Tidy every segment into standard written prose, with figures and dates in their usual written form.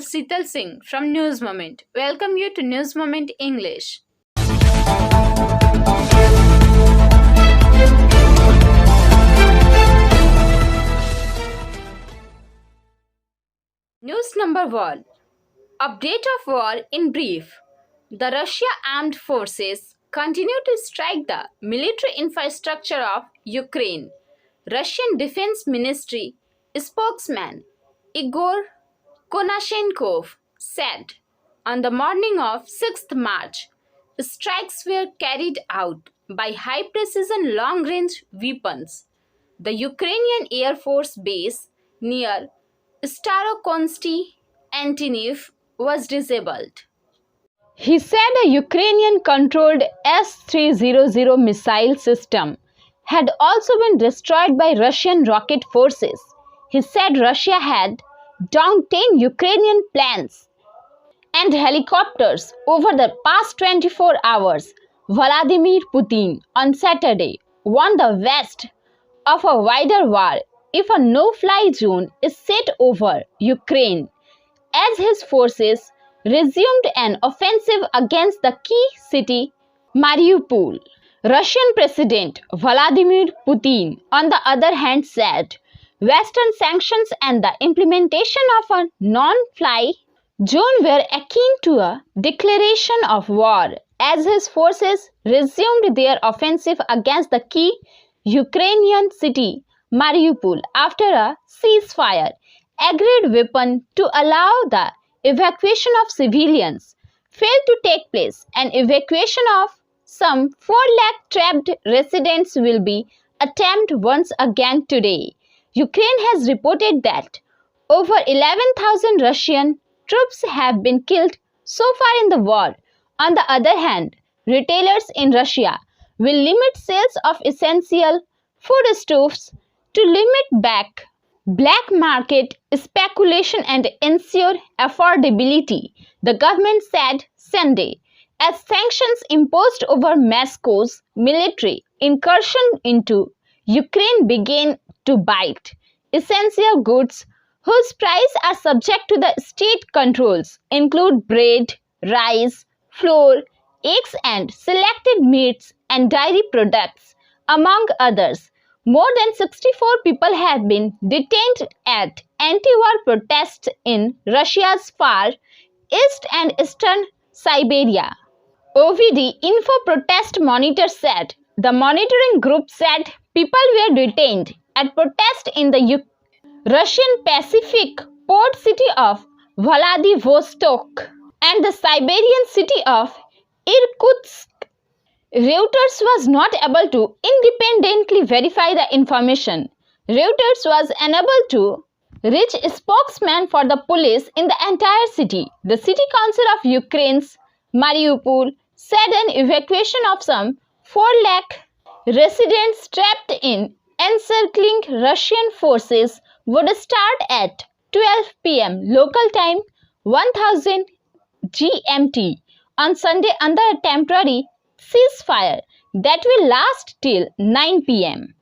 is SITAL Singh from News Moment. Welcome you to News Moment English. News number 1. Update of war in brief. The Russia armed forces continue to strike the military infrastructure of Ukraine. Russian Defense Ministry spokesman Igor Konashenkov said on the morning of 6th March, strikes were carried out by high-precision long-range weapons. The Ukrainian Air Force base near Starokonsky Antoniv was disabled. He said a Ukrainian-controlled S-300 missile system had also been destroyed by Russian rocket forces. He said Russia had downed 10 Ukrainian planes and helicopters over the past 24 hours. Vladimir Putin on Saturday warned the West of a wider war if a no-fly zone is set over Ukraine, as his forces resumed an offensive against the key city Mariupol. Russian President Vladimir Putin, on the other hand, said Western sanctions and the implementation of a non-fly zone were akin to a declaration of war, as his forces resumed their offensive against the key Ukrainian city Mariupol after a ceasefire agreed weapon to allow the evacuation of civilians failed to take place. An evacuation of some 4 lakh trapped residents will be attempted once again today. Ukraine has reported that over 11,000 Russian troops have been killed so far in the war. On the other hand, retailers in Russia will limit sales of essential foodstuffs to limit black market speculation and ensure affordability, the government said Sunday, as sanctions imposed over Moscow's military incursion into Ukraine began to bite. Essential goods whose prices are subject to the state controls include bread, rice, flour, eggs and selected meats and dairy products, among others. More than 64 people have been detained at anti-war protests in Russia's far east and eastern Siberia. OVD Info Protest Monitor said the monitoring group said people were detained at protest in the Russian Pacific port city of Vladivostok and the Siberian city of Irkutsk. Reuters was not able to independently verify the information. Reuters was unable to reach a spokesman for the police in the entire city. The City Council of Ukraine's Mariupol said an evacuation of some 4 lakh residents trapped in encircling Russian forces would start at 12 p.m. local time 1000 GMT on Sunday under a temporary ceasefire that will last till 9 p.m.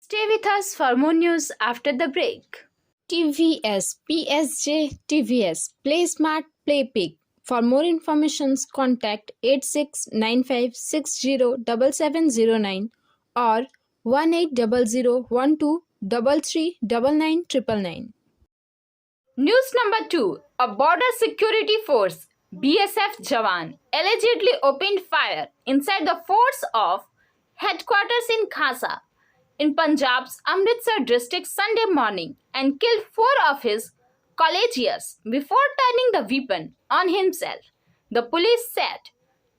Stay with us for more news after the break. TVS, PSJ, TVS, Play Smart, Play Big. For more information, contact 8695607709 or 180012339999. News number 2. A border security force BSF Jawan allegedly opened fire inside the force of headquarters in Khasa in Punjab's Amritsar district Sunday morning and killed 4 of his colleagues before turning the weapon on himself. The police said.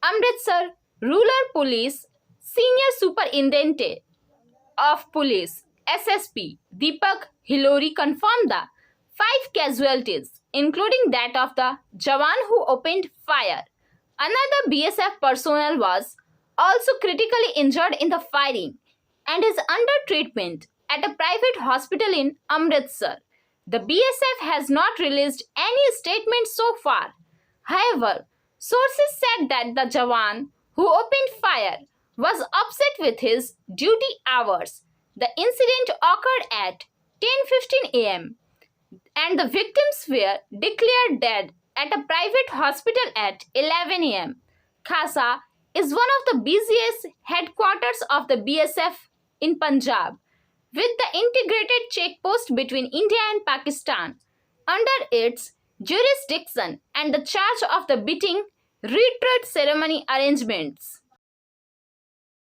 Amritsar Rural Police Senior Superintendent of Police SSP Deepak Hilori confirmed the 5 casualties, including that of the Jawan who opened fire. Another BSF personnel was also critically injured in the firing and is under treatment at a private hospital in Amritsar. The BSF has not released any statement so far. However, sources said that the Jawan who opened fire was upset with his duty hours. The incident occurred at 10:15 a.m. and the victims were declared dead at a private hospital at 11 a.m. Khasa is one of the busiest headquarters of the BSF in Punjab, with the integrated checkpost between India and Pakistan under its jurisdiction and the charge of the beating retreat ceremony arrangements.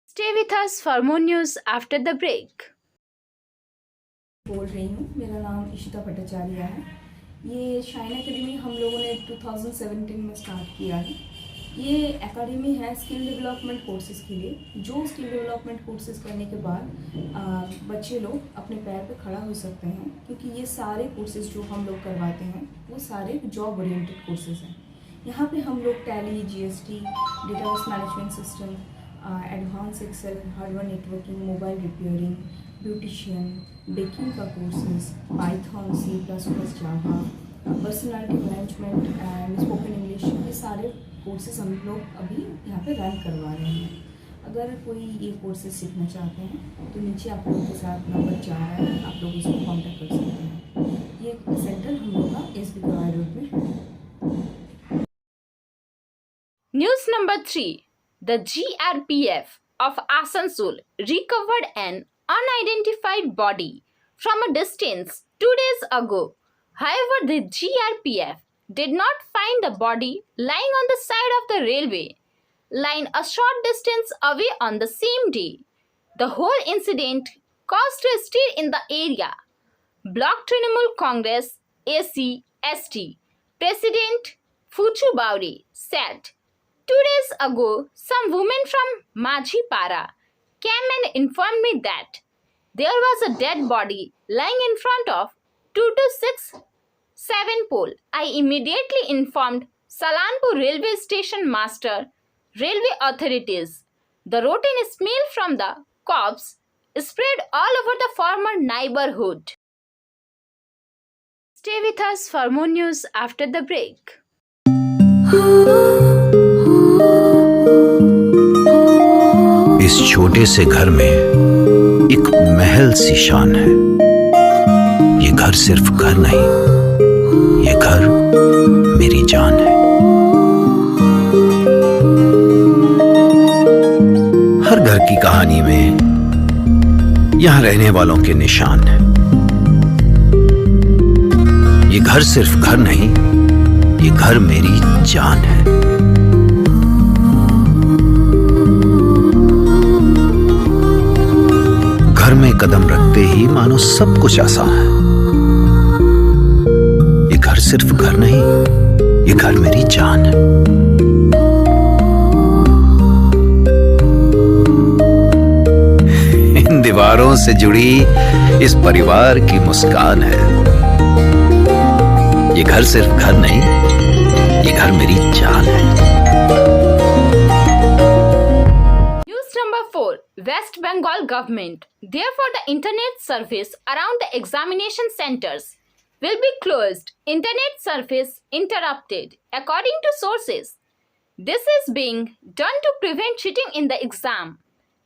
Stay with us for more news after the break. बोल रही हूँ, मेरा नाम इशिता भट्टाचार्य है। ये shine academy हम लोगों ने 2017 में स्टार्ट किया है। ये एकेडमी है स्किल डेवलपमेंट कोर्सेज़ के लिए, जो स्किल डेवलपमेंट कोर्सेज़ करने के बाद बच्चे लोग अपने पैर पे खड़ा हो सकते हैं, क्योंकि ये सारे कोर्सेज़ जो हम लोग करवाते हैं वो सारे जॉब ओरिएंटेड कोर्सेज़ हैं। यहाँ पे हम लोग Tally, GST, database management system, advance Excel, hardware networking, mobile repairing, beautician, baking का courses, Python, C++, Java, personality management and spoken English, ये सारे कोर्सेज हम लोग अभी यहाँ पे रन करवा रहे हैं। अगर कोई ये कोर्सेज सीखना चाहते हैं तो नीचे आप लोगों के साथ नंबर जा रहा है, आप लोग इसको कॉन्टेक्ट कर सकते हैं। ये सेंटर हम लोग का SB रोड में है। News number 3. The GRPF of Asansol recovered an unidentified body from a distance 2 days ago. However, the GRPF did not find the body lying on the side of the railway line a short distance away on the same day. The whole incident caused a stir in the area. Block Trinamool Congress AC/ST President Fuchu Bauri said, 2 days ago, some women from Majhipara came and informed me that there was a dead body lying in front of 2267 pole. I immediately informed Salanpur railway station master, railway authorities. The rotten smell from the corpse spread all over the former neighborhood. Stay with us for more news after the break. इस छोटे से घर में एक महल सी शान है। ये घर सिर्फ घर नहीं, ये घर मेरी जान है। हर घर की कहानी में यहाँ रहने वालों के निशान हैं। ये घर सिर्फ घर नहीं, ये घर मेरी जान है। घर में कदम रखते ही मानो सब कुछ आसान है। ये घर सिर्फ घर नहीं, ये घर मेरी जान है। इन दीवारों से जुड़ी इस परिवार की मुस्कान है। ये घर सिर्फ घर नहीं, ये घर मेरी जान है। Number 4. West Bengal government. Therefore, the internet service around the examination centers will be closed. Internet service interrupted. According to sources, this is being done to prevent cheating in the exam.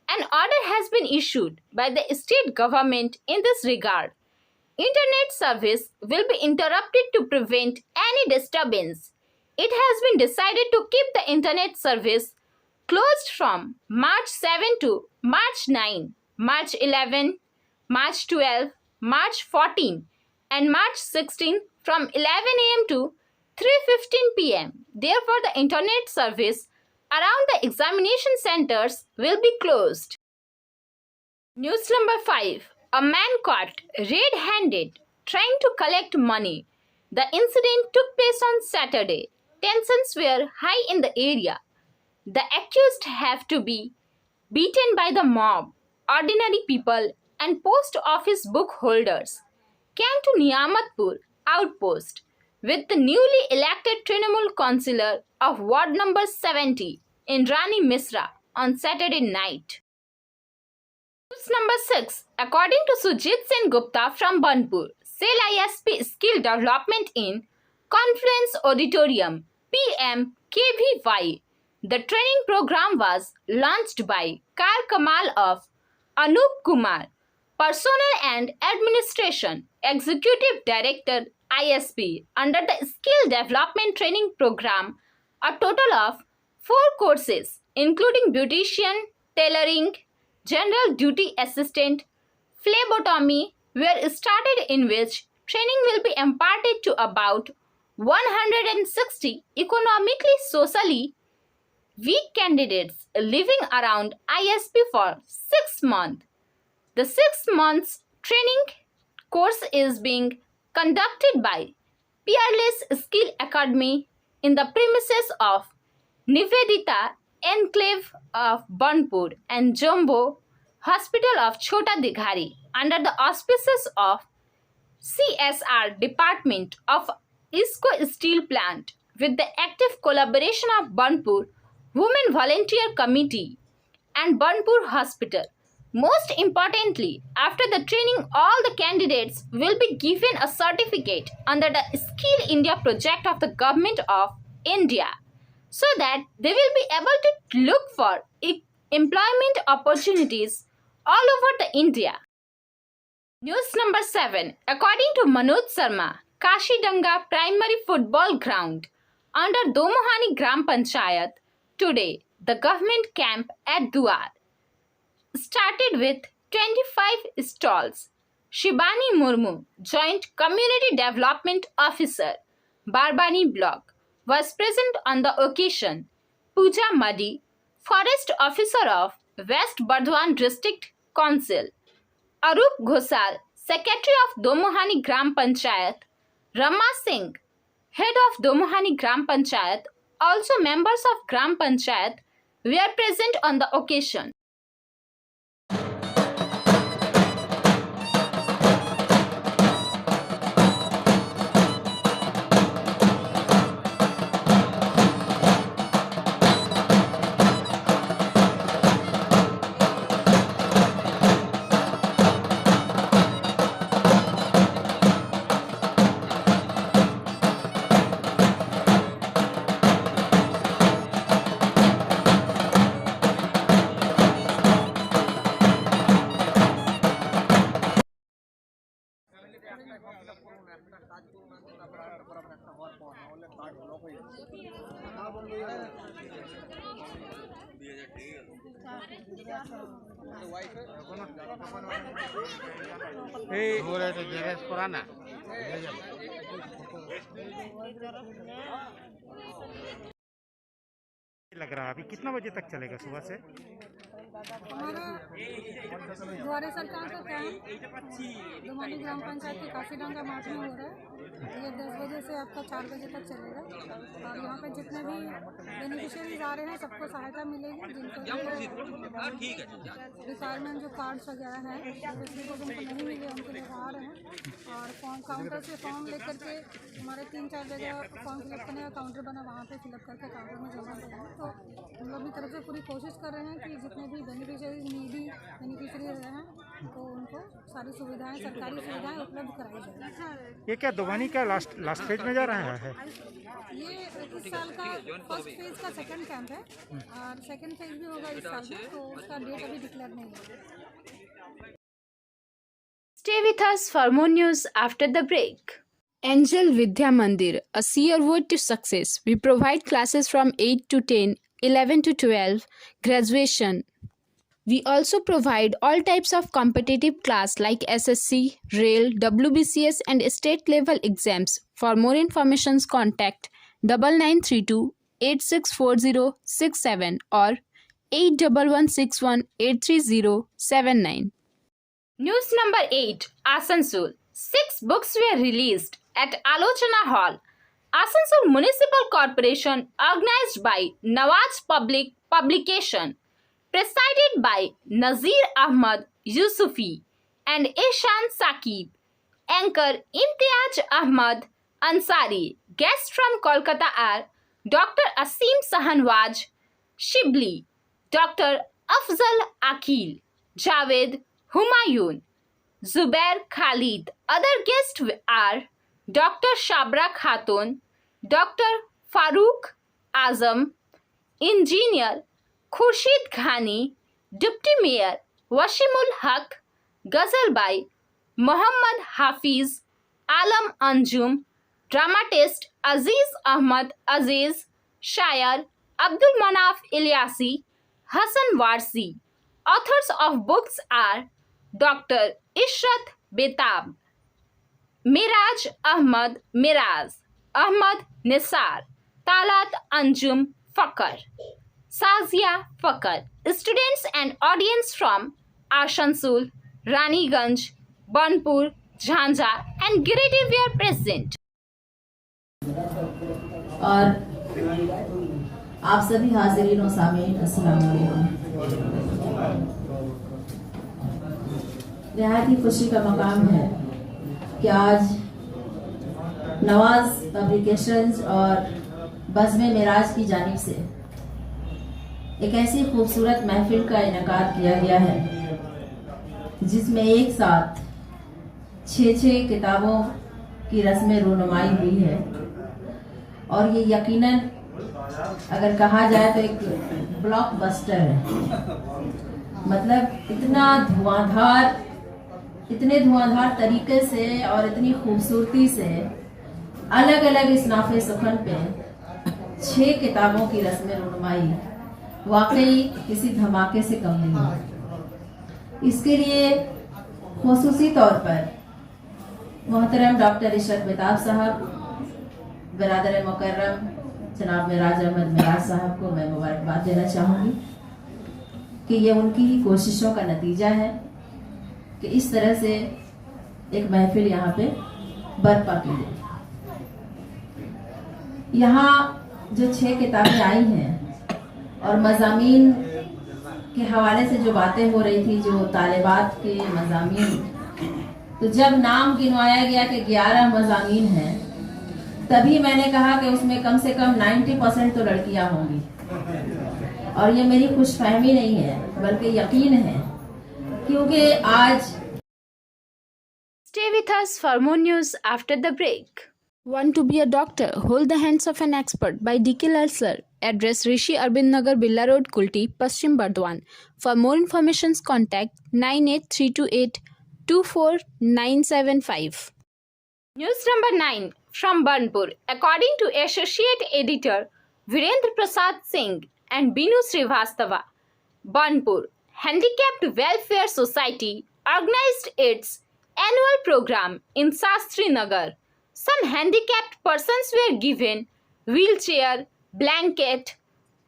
An order has been issued by the state government in this regard. Internet service will be interrupted to prevent any disturbance. It has been decided to keep the internet service closed from March 7 to March 9, March 11, March 12, March 14 and March 16 from 11 a.m. to 3:15 p.m. Therefore, the internet service around the examination centers will be closed. News number 5. A man caught red-handed trying to collect money. The incident took place on Saturday. Tensions were high in the area. The accused have to be beaten by the mob. Ordinary people and post office book holders came to Niyamatpur outpost with the newly elected Trinamool councillor of ward number 70 in Rani Misra on Saturday night. News number 6. According to SURJIT GUPTA from Banpur, SEL ISP Skill Development in Conference Auditorium PMKVY. The training program was launched by Car Kamal of Anup Kumar, Personnel and Administration Executive Director ISP under the Skill Development Training Program a total of 4 courses including beautician, tailoring, general duty assistant, phlebotomy were started, in which training will be imparted to about 160 economically socially weak candidates living around ISP for 6 months. The 6 months training course is being conducted by Peerless Skill Academy in the premises of Nivedita Enclave of Burnpur and Jumbo Hospital of Chota Dighari under the auspices of CSR Department of ISCO Steel Plant with the active collaboration of Burnpur Women Volunteer Committee and Burnpur Hospital. Most importantly, after the training, all the candidates will be given a certificate under the Skill India project of the Government of India, so that they will be able to look for employment opportunities all over the India. News number 7. According to Manoj Sharma, Kashidanga Primary Football Ground under Domohani Gram Panchayat, today the government camp at Duar started with 25 stalls. Shibani Murmu, Joint Community Development Officer, Barbani Block, was present on the occasion. Pooja Madi, Forest Officer of West Bardhaman District Council, Arup Ghosal, Secretary of Domohani Gram Panchayat, Rama Singh, Head of Domohani Gram Panchayat, also members of Gram Panchayat were present on the occasion. लग रहा है अभी कितना बजे तक चलेगा सुबह से? हमारा द्वारे सरकार का कैंप दोमानी ग्राम पंचायत के काशीडांगा मार्च में हो रहा है। ये 10 बजे से आपका 4 बजे तक चलेगा और यहाँ पे जितने भी बेनिफिशियरीज आ रहे हैं सबको सहायता मिलेगी, जिनको रिक्वायरमेंट जो कार्ड्स वगैरह हैं जिनको नहीं मिले उनके लिए आ रहे हैं। और फॉर्म काउंटर से फॉर्म लेकर के हमारे 3-4 जगह फॉर्म फिलअप करने का काउंटर बना, वहाँ पे फिलअप करके काउंटर में जमा करेंगे। तो हम लोग की तरफ से पूरी कोशिश कर रहे हैं कि जितने भी बेनिफिशियरी नीडी बेनिफिशियरी हैं तो उनको सारी सुविधाएं, सरकारी सुविधाएं उपलब्ध कराई जाए। ये क्या दोबानी का लास्ट फेज में जा रहा है? ये इस साल का फर्स्ट फेज का सेकंड कैंप है और सेकंड फेज भी होगा इस साल में, तो उसका डेट अभी डिक्लेयर नहीं है। Stay with us for more news after the break. Angel Vidya Mandir, a sure road to success. We provide classes from 8 to 10, 11 to 12, graduation. We also provide all types of competitive class like SSC, Rail, WBCS and state level exams. For more information, contact 9932 864067 or 8116183079. News number 8. Asansol. 6 books were released at Alochana Hall, Asansol Municipal Corporation, organized by Nawaz Public Publication, presided by Nazir Ahmad Yusufi and Ishan Saqib. Anchor Imtiaz Ahmad Ansari. Guests from Kolkata are Dr. Asim Sahanwaj Shibli, Dr. Afzal Akil, Javed Humayun, Zubair Khalid. Other guests are Dr. Shabra Khatun, Dr. Farooq Azam, Engineer Khurshid Ghani, Deputy Mayor Washimul Haq, Ghazal by Muhammad Hafiz, Alam Anjum, dramatist Aziz Ahmad Aziz, Shayer Abdul Manaf Ilyasi, Hassan Warsi. Authors of books are Dr. Ishrat Betab, Miraj Ahmad Miraz, Ahmad Nisar, Talat Anjum Fakar, Sazia Fakar. Students and audience from Ashansul, Raniganj, Banpur, Jhanjha and Giridih were present. और आप सभी हाजिरीन और सामीन अस्सलाम वालेकुम। निहायत ही खुशी का मकाम है कि आज नवाज पब्लिकेशंस और बज़्म मिराज की जानिब से एक ऐसी खूबसूरत महफिल का इनेकाद किया गया है जिसमें एक साथ 6 किताबों की रस्म रूनुमाई हुई है। और ये यकीनन अगर कहा जाए तो एक ब्लॉकबस्टर है। मतलब इतने धुआंधार तरीके से और इतनी खूबसूरती से अलग अलग इस नाफे सुखन पे 6 किताबों की रस्म रूनुमाई वाकई किसी धमाके से कम नहीं है। इसके लिए खुसूसी तौर पर मोहतरम डॉक्टर इशरत बेताब साहब, बिरादर मुकर्रम जनाब मिराज अहमद मिराज साहब को मैं मुबारकबाद देना चाहूँगी कि ये उनकी ही कोशिशों का नतीजा है कि इस तरह से एक महफिल यहाँ पे बर्पा की गई। यहाँ जो 6 किताबें आई हैं और मज़ामीन के हवाले से जो बातें हो रही थी, जो तालिबात के मज़ामीन, तो जब नाम गिनवाया गया कि 11 मज़ामीन हैं, तभी मैंने कहा कि उसमें कम से कम 90% तो लड़कियां होंगी। और ये मेरी खुशफहमी नहीं है बल्कि यकीन है, क्योंकि आज Stay with us for more news after the break. Want to be a doctor? Hold the hands of an expert by D.K. Lalsar. Address Rishi Arbind Nagar, Billa Road, Kulti, Paschim, Bardhaman. For more information, contact 98328 24975. News number 9 from Banpur. According to Associate Editor Virendra Prasad Singh and Binu Srivastava, Banpur Handicapped Welfare Society organized its annual program in Sastri Nagar. Some handicapped persons were given wheelchair, blanket,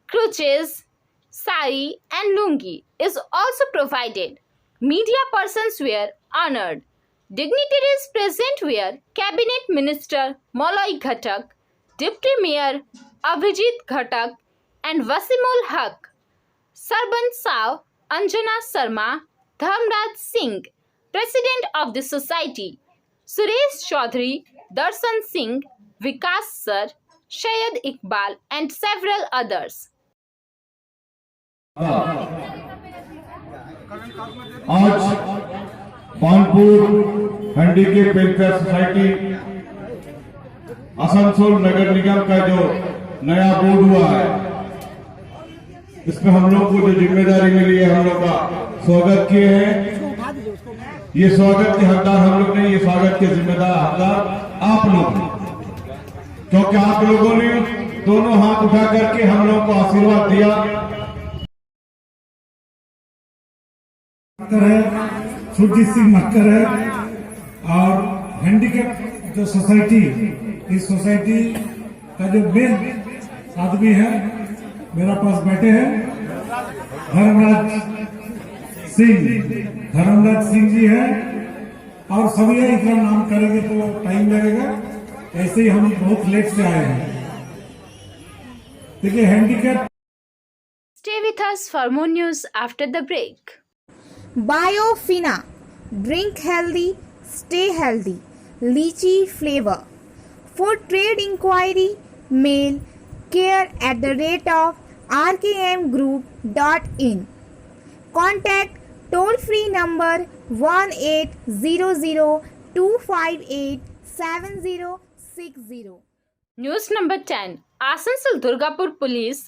crutches, sari and lungi is also provided. Media persons were honored. Dignitaries present were Cabinet Minister Malai Ghatak, Deputy Mayor Abhijit Ghatak and Wasimul Haq, Sarban Saw, Anjana Sharma, Dharmraj Singh, President of the Society, Suresh Chaudhary, Darshan Singh, VIKAS Sir, Syed Iqbal and several others. आज Banpur handicapped welfare society Asansol नगर निगम का जो नया board हुआ है, इसमें हम लोग को जो जिम्मेदारी मिली है, हम लोग का स्वागत किए हैं। ये स्वागत के हकदार हम लोग नहीं, ये स्वागत के जिम्मेदार हकदार आप लोग, क्योंकि आप लोगों ने दोनों हाथ उठा करके हम लोग को आशीर्वाद दिया। सुरजीत सिंह मक्कर है और हैंडीकैप जो सोसाइटी, इस सोसाइटी का जो मेन आदमी है मेरा पास बैठे हैं धर्मराज सिंह जी है। और सभी इतना नाम करेंगे तो टाइम लगेगा, ऐसे ही हम बहुत लेट से आए हैं। देखिए handicap. Stay with us for more news after the break. Biofina, drink healthy, stay healthy, lychee flavor. For trade inquiry, mail care@rkmgroup.in. Contact toll free number 1800-258-7060. News number 10. Asansol Durgapur Police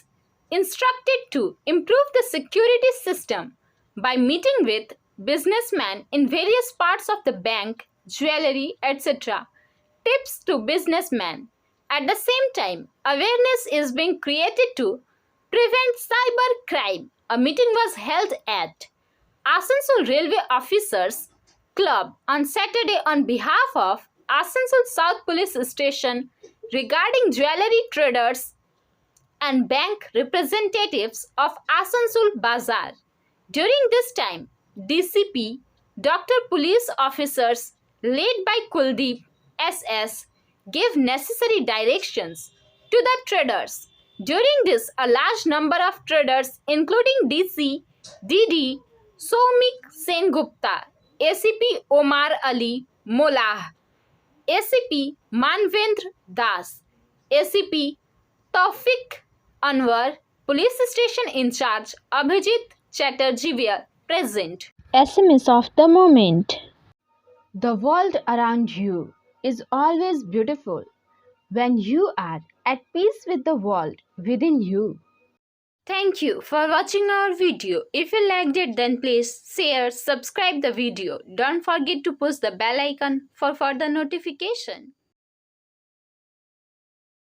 instructed to improve the security system by meeting with businessmen in various parts of the bank, jewelry, etc. tips to businessmen. At the same time, awareness is being created to prevent cyber crime. A meeting was held at Asansol Railway Officers Club on Saturday on behalf of Asansol South Police Station regarding jewelry traders and bank representatives of Asansol Bazaar. During this time, DCP, Dr. Police officers led by Kuldeep SS gave necessary directions to the traders. During this, a large number of traders including DC, DD, Soumik Sen Gupta, ACP Omar Ali Molah, ACP Manvendra Das, ACP Taufik Anwar, Police Station in charge Abhijit Chatterjee were present. SMS of the moment. The world around you is always beautiful when you are at peace with the world within you. Thank you for watching our video. If you liked it, then please share, subscribe the video. Don't forget to push the bell icon for further notification.